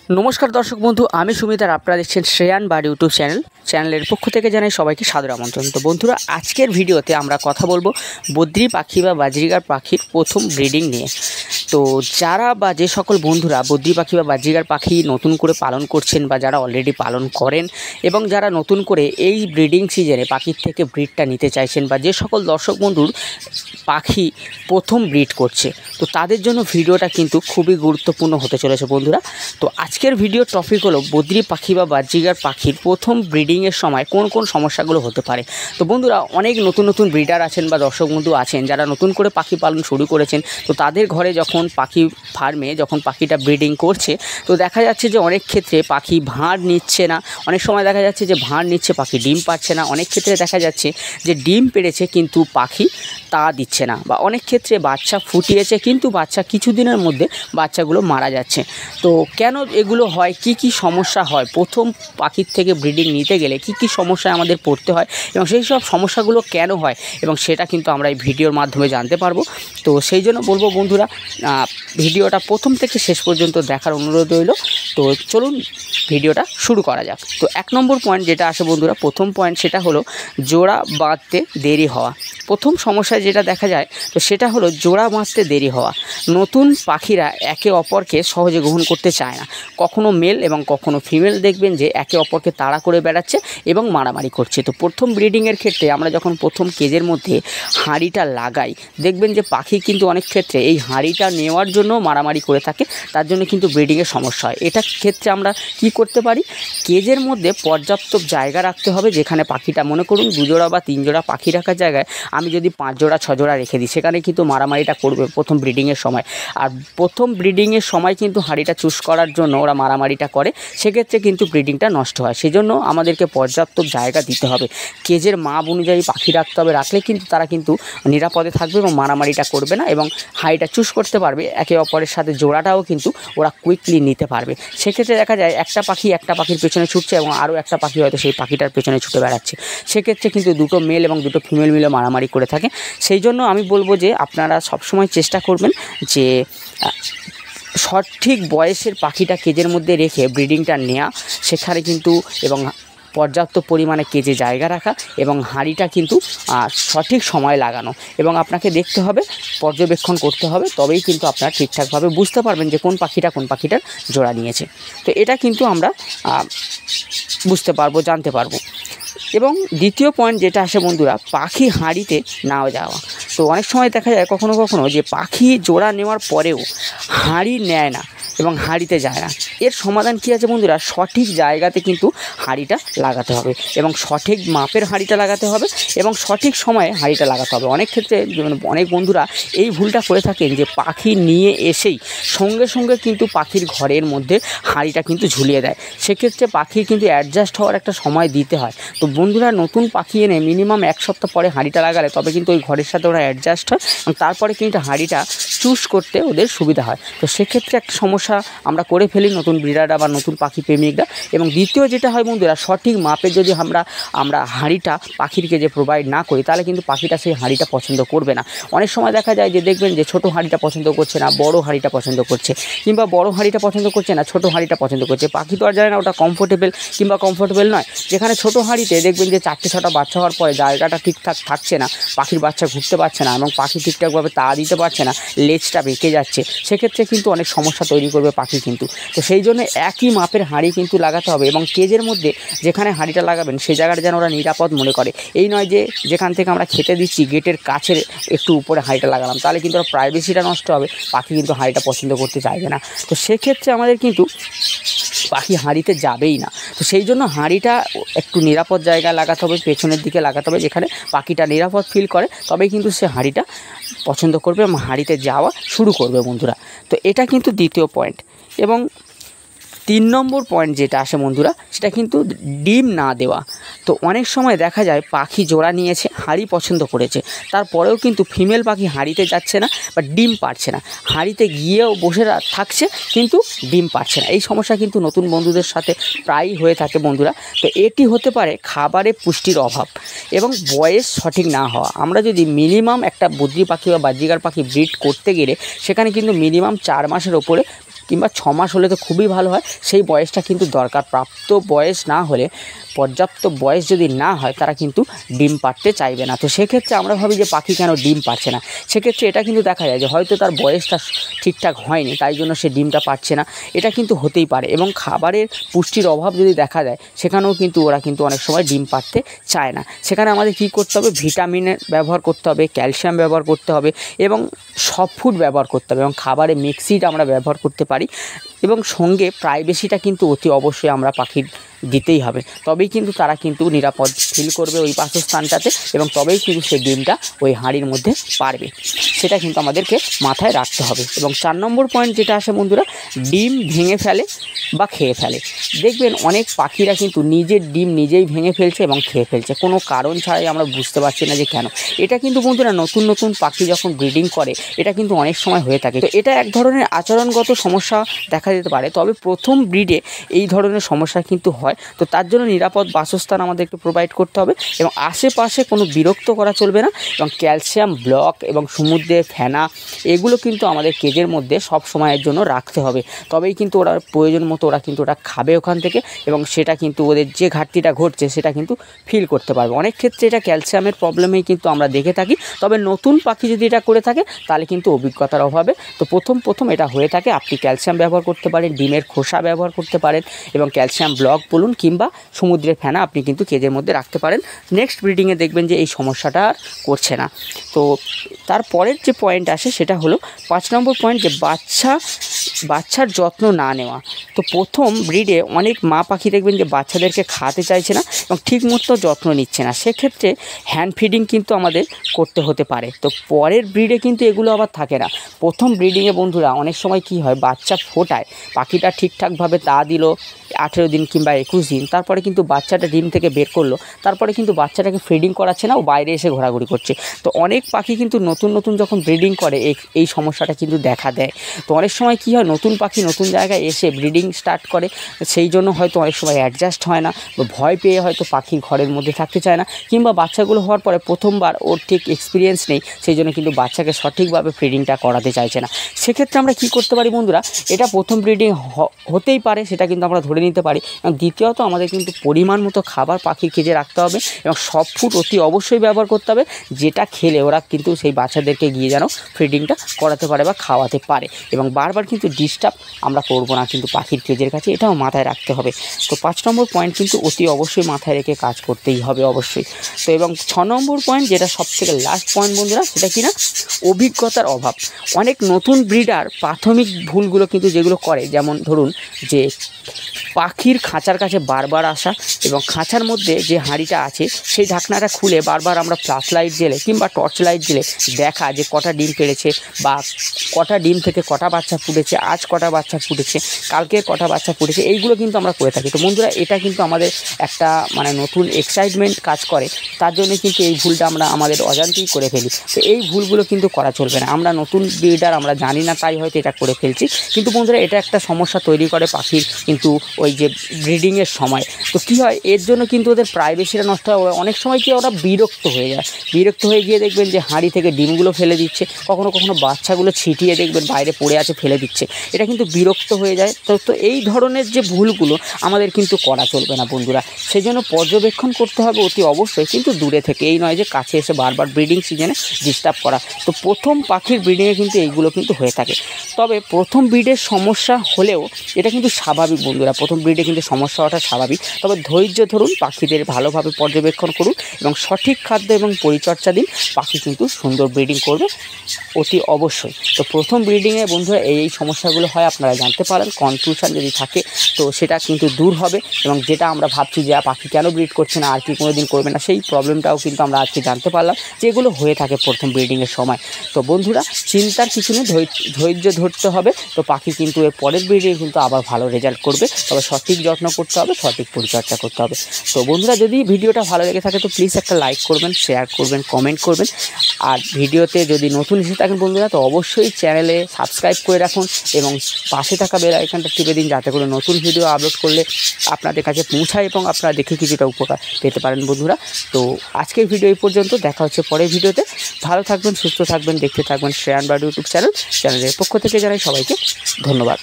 নমস্কার দর্শক বন্ধু, আমি সুমিত আর আপনারা দেখছেন শ্রেয়ান বাড়ি ইউটিউব চ্যানেলের পক্ষ থেকে জানাই সবাইকে সাদর আমন্ত্রণ। তো বন্ধুরা, আজকের ভিডিওতে আমরা কথা বলবো বদ্রি পাখি বা বাজরিগার পাখির প্রথম ব্রিডিং নিয়ে। তো যারা বা যে সকল বন্ধুরা বদ্রি পাখি বা বাজরিগার পাখি নতুন করে পালন করছেন বা যারা অলরেডি পালন করেন এবং যারা নতুন করে এই ব্রিডিং সিজনে পাখির থেকে ব্রিডটা নিতে চাইছেন বা যে সকল দর্শক বন্ধুর পাখি প্রথম ব্রিড করছে, তো তাদের জন্য ভিডিওটা কিন্তু খুবই গুরুত্বপূর্ণ হতে চলেছে বন্ধুরা। তো আজকের ভিডিওর টপিক হলো বদ্রি পাখি বা বাজরিগার পাখির প্রথম ব্রিডিংয়ের সময় কোন কোন সমস্যাগুলো হতে পারে। তো বন্ধুরা, অনেক নতুন নতুন ব্রিডার আছেন বা দর্শক বন্ধু আছেন যারা নতুন করে পাখি পালন শুরু করেছেন। তো তাদের ঘরে যখন পাখি ফার্মে যখন পাখিটা ব্রিডিং করছে, তো দেখা যাচ্ছে যে অনেক ক্ষেত্রে পাখি ভাঁড় নিচ্ছে না, অনেক সময় দেখা যাচ্ছে যে ভাঁড় নিচ্ছে পাখি ডিম পাচ্ছে না, অনেক ক্ষেত্রে দেখা যাচ্ছে যে ডিম পেড়েছে কিন্তু পাখি তা দিচ্ছে না, বা অনেক ক্ষেত্রে বাচ্চা ফুটিয়েছে কিন্তু বাচ্চা কিছুদিনের মধ্যে বাচ্চাগুলো মারা যাচ্ছে। তো কেন এগুলো হয়, কি কি সমস্যা হয়, প্রথম পাখির থেকে ব্রিডিং নিতে গেলে কি কি সমস্যায় আমাদের পড়তে হয় এবং সেই সব সমস্যাগুলো কেন হয় এবং সেটা কিন্তু আমরা এই ভিডিওর মাধ্যমে জানতে পারবো। তো সেই জন্য বলবো বন্ধুরা, ভিডিওটা প্রথম থেকে শেষ পর্যন্ত দেখার অনুরোধ রইল। তো চলুন ভিডিওটা শুরু করা যাক। তো 1 নম্বর পয়েন্ট যেটা আসে বন্ধুরা, প্রথম পয়েন্ট সেটা হলো জোড়া বাঁধতে দেরি হওয়া। প্রথম সমস্যা যেটা দেখা যায় তো সেটা হলো জোড়া বাঁধতে দেরি হওয়া। নতুন পাখিরা একে অপরকে সহজে গ্রহণ করতে চায় না। কখনো মেল এবং কখনো ফিমেল দেখবেন যে একে অপরকে তাড়া করে বেড়াচ্ছে এবং মারামারি করছে। তো প্রথম ব্রিডিংয়ের ক্ষেত্রে আমরা যখন প্রথম কেজের মধ্যে হাঁড়িটা লাগাই, দেখবেন যে পাখি কিন্তু অনেক ক্ষেত্রে এই হাঁড়িটা নেওয়ার জন্য মারামারি করে থাকে, তার জন্য কিন্তু ব্রিডিংয়ের সমস্যা হয়। এটা ক্ষেত্রে আমরা কি করতে পারি, কেজের মধ্যে পর্যাপ্ত জায়গা রাখতে হবে, যেখানে পাখিটা মনে করুন 2 জোড়া বা 3 জোড়া পাখি রাখার জায়গায় আমি যদি 5 জোড়া 6 জোড়া রেখে দিই, সেখানে কিন্তু মারামারিটা করবে প্রথম ব্রিডিংয়ের সময়। আর প্রথম ব্রিডিংয়ের সময় কিন্তু হাঁড়িটা চুজ করার জন্য ওরা মারামারিটা করে, সেক্ষেত্রে কিন্তু ব্রিডিংটা নষ্ট হয়। সেজন্য আমাদেরকে পর্যাপ্ত জায়গা দিতে হবে, কেজের মাপ অনুযায়ী পাখি রাখতে হবে, রাখলে কিন্তু তারা কিন্তু নিরাপদে থাকবে এবং মারামারিটা করবে না এবং হাঁড়িটা চুজ করতে পারবে। একে অপরের সাথে জোড়াটাও কিন্তু ওরা কুইকলি নিতে পারবে। সেক্ষেত্রে দেখা যায় একটা পাখির পেছনে ছুটছে এবং আরও একটা পাখি হয়তো সেই পাখিটার পেছনে ছুটে বেড়াচ্ছে, সেক্ষেত্রে কিন্তু 2টো মেল এবং 2টো ফিমেল মিলে মারামারি করে থাকে। সেই জন্য আমি বলবো যে আপনারা সবসময় চেষ্টা করবেন যে সঠিক বয়সের পাখিটা কেজের মধ্যে রেখে ব্রিডিংটা নেওয়া, সেখানে কিন্তু এবং পর্যাপ্ত পরিমাণে কেজে জায়গা রাখা এবং হাঁড়িটা কিন্তু সঠিক সময় লাগানো এবং আপনাকে দেখতে হবে, পর্যবেক্ষণ করতে হবে, তবেই কিন্তু আপনারা ঠিকঠাকভাবে বুঝতে পারবেন যে কোন পাখিটার জোড়া নিয়েছে। তো এটা কিন্তু আমরা বুঝতে পারবো, জানতে পারবো। এবং দ্বিতীয় পয়েন্ট যেটা আসে বন্ধুরা, পাখি হাঁড়িতে না যাওয়া। তো অনেক সময় দেখা যায় কখনো কখনো যে পাখি জোড়া নেওয়ার পরেও হাঁড়ি নেয় না এবং হাঁড়িতে যায় না। এর সমাধান কী আছে বন্ধুরা, সঠিক জায়গাতে কিন্তু হাঁড়িটা লাগাতে হবে এবং সঠিক মাপের হাঁড়িটা লাগাতে হবে এবং সঠিক সময়ে হাঁড়িটা লাগাতে হবে। অনেক ক্ষেত্রে অনেক বন্ধুরা এই ভুলটা করে থাকেন যে পাখি নিয়ে এসেই সঙ্গে সঙ্গে কিন্তু পাখির ঘরের মধ্যে হাঁড়িটা কিন্তু ঝুলিয়ে দেয়, সেক্ষেত্রে পাখির কিন্তু অ্যাডজাস্ট হওয়ার একটা সময় দিতে হয়। তো বন্ধুরা, নতুন পাখি এনে মিনিমাম 1 সপ্তাহ পরে হাঁড়িটা লাগালে তবে কিন্তু ওই ঘরের সাথে ওরা অ্যাডজাস্ট হয় এবং তারপরে কিন্তু হাঁড়িটা চুজ করতে ওদের সুবিধা হয়। তো সেক্ষেত্রে একটা সমস্যা আমরা করে ফেলি নতুন ব্রিডাররা বা নতুন পাখি প্রেমিকরা। এবং দ্বিতীয় যেটা হয় বন্ধুরা, সঠিক মাপে যদি আমরা হাঁড়িটা পাখিকে যে প্রোভাইড না করি, তাহলে কিন্তু পাখিটা সেই হাঁড়িটা পছন্দ করবে না। অনেক সময় দেখা যায় যে দেখবেন যে ছোটো হাঁড়িটা পছন্দ করছে না, বড় হাঁড়িটা পছন্দ করছে, কিংবা বড় হাঁড়িটা পছন্দ করছে না, ছোটো হাঁড়িটা পছন্দ করছে। পাখি তো আর জানে না ওটা কমফোর্টেবল কিংবা কমফোর্টেবল নয়। যেখানে ছোটো হাঁড়িতে দেখবেন যে 4-6টা বাচ্চা হওয়ার পরে জায়গাটা ঠিকঠাক থাকছে না, পাখির বাচ্চা ঘুরতে পারছে না এবং পাখি ঠিকঠাকভাবে তাড়া দিতে পারছে না, লেজটা বেঁকে যাচ্ছে, সেক্ষেত্রে কিন্তু অনেক সমস্যা তৈরি করবে পাখি কিন্তু। তো সেই জন্য একই মাপের হাঁড়ি কিন্তু লাগাতে হবে এবং কেজের মধ্যে যেখানে হাঁড়িটা লাগাবেন সেই জায়গাটা যেন ওরা নিরাপদ মনে করে। এই নয় যে যেখান থেকে আমরা খেতে দিচ্ছি গেটের কাছের একটু উপরে হাঁড়িটা লাগালাম, তাহলে কিন্তু ওরা প্রাইভেসিটা নষ্ট হবে, পাখি কিন্তু হাঁড়িটা পছন্দ করতে চাইবে না। তো সেক্ষেত্রে আমাদের কিন্তু পাখি হাঁড়িতে যাবেই না। তো সেই জন্য হাঁড়িটা একটু নিরাপদ জায়গায় লাগাতে হবে, পেছনের দিকে লাগাতে হবে, যেখানে পাখিটা নিরাপদ ফিল করে, তবেই কিন্তু সে হাঁড়িটা পছন্দ করবে এবং হাঁড়িতে যাওয়া শুরু করবে বন্ধুরা। তো এটা কিন্তু দ্বিতীয় পয়েন্ট। এবং 3 নম্বর পয়েন্ট যেটা আসে বন্ধুরা, সেটা কিন্তু ডিম না দেওয়া। তো অনেক সময় দেখা যায় পাখি জোড়া নিয়েছে, হাঁড়ি পছন্দ করেছে, তারপরেও কিন্তু ফিমেল পাখি হাঁড়িতে যাচ্ছে না বা ডিম পারছে না, হাঁড়িতে গিয়েও বসে থাকছে কিন্তু ডিম পারছে না। এই সমস্যা কিন্তু নতুন বন্ধুদের সাথে প্রায়ই হয়ে থাকে বন্ধুরা। তো এটি হতে পারে খাবারে পুষ্টির অভাব এবং বয়স সঠিক না হওয়া। আমরা যদি মিনিমাম একটা বদ্রি পাখি বা বাজরিগার পাখি ব্রিড করতে গেলে সেখানে কিন্তু মিনিমাম 4 মাসের ওপরে কিংবা 6 মাস হলে তো খুবই ভালো হয়, সেই বয়সটা কিন্তু দরকার। প্রাপ্ত বয়স না হলে, পর্যাপ্ত বয়স যদি না হয়, তারা কিন্তু ডিম পাড়তে চাইবে না। তো সেক্ষেত্রে আমরা ভাবি যে পাখি কেন ডিম পাড়ছে না, সেক্ষেত্রে এটা কিন্তু দেখা যায় যে হয়তো তার বয়সটা ঠিকঠাক হয়নি, তাই জন্য সে ডিমটা পাড়ছে না, এটা কিন্তু হতেই পারে। এবং খাবারের পুষ্টির অভাব যদি দেখা দেয়, সেখানেও কিন্তু ওরা কিন্তু অনেক সময় ডিম পাড়তে চায় না। সেখানে আমাদের কী করতে হবে, ভিটামিনের ব্যবহার করতে হবে, ক্যালসিয়াম ব্যবহার করতে হবে এবং সফট ফুড ব্যবহার করতে হবে, এবং খাবারে মিক্সিড আমরা ব্যবহার করতে পারি, এবং সঙ্গে প্রাইভেসিটা কিন্তু অতি অবশ্যই আমরা পাখির দিতেই হবে। তবেই কিন্তু তারা কিন্তু নিরাপদ ফিল করবে ওই বাসস্থানটাতে, এবং তবেই কিন্তু সে ডিমটা ওই হাঁড়ির মধ্যে পারবে। সেটা কিন্তু আমাদেরকে মাথায় রাখতে হবে। এবং 4 নম্বর পয়েন্ট যেটা আসে বন্ধুরা, ডিম ভেঙে ফেলে বা খেয়ে ফেলে। দেখবেন অনেক পাখিরা কিন্তু নিজের ডিম নিজেই ভেঙে ফেলছে এবং খেয়ে ফেলছে, কোনো কারণ ছাড়াই। আমরা বুঝতে পারছি না যে কেন। এটা কিন্তু বন্ধুরা নতুন নতুন পাখি যখন ব্রিডিং করে, এটা কিন্তু অনেক সময় হয়ে থাকে। তো এটা এক ধরনের আচরণগত সমস্যা দেখা যেতে পারে, তবে প্রথম ব্রিডে এই ধরনের সমস্যা কিন্তু হয়। তো তার জন্য নিরাপদ বাসস্থান আমাদেরকে প্রোভাইড করতে হবে, এবং আশেপাশে কোনো বিরক্ত করা চলবে না, এবং ক্যালসিয়াম ব্লক এবং সমুদ্রের ফেনা এগুলো কিন্তু আমাদের কেজের মধ্যে সব সময়ের জন্য রাখতে হবে। তবেই কিন্তু ওরা প্রয়োজন মতো ওরা কিন্তু ওটা খাবে ওখান থেকে, এবং সেটা কিন্তু ওদের যে ঘাটতিটা ঘটছে সেটা কিন্তু ফিল করতে পারবে। অনেক ক্ষেত্রে এটা ক্যালসিয়ামের প্রবলেমেই কিন্তু আমরা দেখে থাকি, তবে নতুন পাখি যদি এটা করে থাকে তাহলে কিন্তু অভিজ্ঞতার অভাবে। তো প্রথম এটা হয়ে থাকে। আপনি ক্যালসিয়াম ব্যবহার করতে পারেন, ডিমের খোসা ব্যবহার করতে পারেন, এবং ক্যালসিয়াম ব্লক বলুন কিংবা সমুদ্রের ফেনা আপনি কিন্তু কেজের মধ্যে রাখতে পারেন। নেক্সট ব্রিডিংয়ে দেখবেন যে এই সমস্যাটা আর করছে না। তো তারপরের যে পয়েন্ট আসে সেটা হলো 5 নম্বর পয়েন্ট, যে বাচ্চার যত্ন না নেওয়া। তো প্রথম ব্রিডে অনেক মা পাখি দেখবেন যে বাচ্চাদেরকে খাওয়াতে চাইছে না এবং ঠিকমতো যত্ন নিচ্ছে না, সেক্ষেত্রে হ্যান্ড ফিডিং কিন্তু আমাদের করতে হতে পারে। তো পরের ব্রিডে কিন্তু এগুলো আবার থাকে না। প্রথম ব্রিডিংয়ে বন্ধুরা অনেক সময় কি হয়, বাচ্চা ফোটায়, পাখিটা ঠিকঠাকভাবে তা দিল 18 দিন কিংবা 21 দিন, তারপরে কিন্তু বাচ্চাটা ডিম থেকে বের করলো, তারপরে কিন্তু বাচ্চাটাকে ফিডিং করাচ্ছে না, ও বাইরে এসে ঘোরাঘুরি করছে। তো অনেক পাখি কিন্তু নতুন যখন ব্রিডিং করে এই সমস্যাটা কিন্তু দেখা দেয়। তো অনেক সময় কী হয়, নতুন পাখি নতুন জায়গায় এসে ব্রিডিং স্টার্ট করে, সেই জন্য হয়তো অনেক সময় অ্যাডজাস্ট হয় না, বা ভয় পেয়ে হয়তো পাখি ঘরের মধ্যে থাকতে চায় না, কিংবা বাচ্চাগুলো হওয়ার পরে প্রথমবার ওর ঠিক এক্সপিরিয়েন্স নেই, সেই জন্য কিন্তু বাচ্চাকে সঠিকভাবে ফিডিংটা করাতে চাইছে না। সেক্ষেত্রে আমরা কী করতে পারি বন্ধুরা, এটা প্রথম ব্রিডিং হতেই পারে, সেটা কিন্তু আমরা ধরে নিতে পারি। এবং দ্বিতীয়ত আমাদের কিন্তু পরিমাণ মতো খাবার পাখির কেজে রাখতে হবে, এবং সব ফুড অতি অবশ্যই ব্যবহার করতে হবে, যেটা খেলে ওরা কিন্তু সেই বাচ্চাদেরকে গিয়ে যেন ফিডিংটা করাতে পারে বা খাওয়াতে পারে। এবং বারবার কিন্তু ডিস্টার্ব আমরা করব না কিন্তু পাখির কেজের কাছে, এটাও মাথায় রাখতে হবে। তো 5 নম্বর পয়েন্ট কিন্তু অতি অবশ্যই মাথায় রেখে কাজ করতেই হবে অবশ্যই। তো এবং 6 নম্বর পয়েন্ট, যেটা সবথেকে লাস্ট পয়েন্ট বন্ধুরা, সেটা কি না, অভিজ্ঞতার অভাব। অনেক নতুন ব্রিডার প্রাথমিক ভুলগুলো কিন্তু যেগুলো করে, যেমন ধরুন যে পাখির খাঁচার কাছে বারবার আসা, এবং খাঁচার মধ্যে যে হাঁড়িটা আছে সেই ঢাকনাটা খুলে বারবার আমরা ফ্ল্যাশ লাইট জেলে কিংবা টর্চ লাইট জেলে দেখা যে কটা ডিম পেড়েছে, বা কটা ডিম থেকে কটা বাচ্চা ফুটেছে, আজ কটা বাচ্চা ফুটেছে, কালকে কটা বাচ্চা ফুটেছে, এইগুলো কিন্তু আমরা করে থাকি। তো বন্ধুরা এটা কিন্তু আমাদের একটা নতুন এক্সাইটমেন্ট কাজ করে, তার জন্য কিন্তু এই ভুলটা আমরা আমাদের অজান্তেই করে ফেলি। তো এই ভুলগুলো কিন্তু করা চলবে না। আমরা নতুন ব্রিডার, আমরা জানি না, তাই হয়তো এটা করে ফেলছি, কিন্তু বন্ধুরা এটা একটা সমস্যা তৈরি করে পাখির কিন্তু ওই যে ব্রিডিংয়ের সময়। তো কী হয়, এর জন্য কিন্তু ওদের প্রাইভেসিটা নষ্ট হয়। অনেক সময় কি ওরা বিরক্ত হয়ে যায়, বিরক্ত হয়ে গিয়ে দেখবেন যে হাঁড়ি থেকে ডিমগুলো ফেলে দিচ্ছে, কখনো বাচ্চাগুলো ছিটিয়ে দেখবেন বাইরে পড়ে আছে ফেলে দিচ্ছে, এটা কিন্তু বিরক্ত হয়ে যায়। তো এই ধরনের যে ভুলগুলো আমাদের কিন্তু করা চলবে না বন্ধুরা। সেই জন্য পর্যবেক্ষণ করতে হবে অতি অবশ্যই, কিন্তু দূরে থেকে, এই নয় যে কাছে এসে বারবার ব্রিডিং সিজনে ডিস্টার্ব করা। তো প্রথম পাখির ব্রিডিংয়ে কিন্তু এইগুলো কিন্তু হয়ে থাকে। তবে প্রথম ব্রিডের সমস্যা হলেও এটা কিন্তু স্বাভাবিক বন্ধুরা, প্রথম ব্রিডে কিন্তু সমস্যা হওয়াটা স্বাভাবিক। তবে ধৈর্য ধরুন, পাখিদের ভালোভাবে পর্যবেক্ষণ করুন এবং সঠিক খাদ্য এবং পরিচর্যা দিন, পাখি কিন্তু সুন্দর ব্রিডিং করবে অতি অবশ্যই। তো প্রথম ব্রিডিংয়ে বন্ধুরা এই সমস্যাগুলো হয়, আপনারা জানতে পারেন। কনফিউশন যদি থাকে তো সেটা কিন্তু দূর হবে, এবং যেটা আমরা ভাবছি যে পাখি কেন ব্রিড করছে না, আর কি কোনো দিন করবে না, সেই প্রবলেমটাও কিন্তু আমরা আজকে জানতে পারলাম যে এগুলো হয়ে থাকে প্রথম ব্রিডিংয়ের সময়। তো বন্ধুরা চিন্তার কিছু নেই, ধৈর্য ধরতে হবে। তো পাখি কিন্তু এর পরের ব্রিডিংয়ে কিন্তু আবার ভালো রেজাল্ট করবে, তবে সঠিক যত্ন করতে হবে, সঠিক পরিচর্যা করতে হবে। তো বন্ধুরা যদি ভিডিওটা ভালো লেগে থাকে তো প্লিজ একটা লাইক করবেন, শেয়ার করবেন, কমেন্ট করবেন, আর ভিডিওতে যদি নতুন এসে থাকেন বন্ধুরা তো অবশ্যই চ্যানেলে সাবস্ক্রাইব করে রাখুন এবং পাশে থাকা বেল আইকনটা টিপে দিন, যাতে করে নতুন ভিডিও আপলোড করলে আপনাদের কাছে পৌঁছায় এবং আপনারা দেখে কিছুটা উপকার পেতে পারেন বন্ধুরা। তো আজকের ভিডিও এই পর্যন্ত, দেখা হচ্ছে পরের ভিডিওতে। ভালো থাকবেন, সুস্থ থাকবেন, দেখতে থাকবেন শ্রেয়ান বার্ড ইউটিউব চ্যানেলের পক্ষ থেকে জানাই সবাইকে ধন্যবাদ।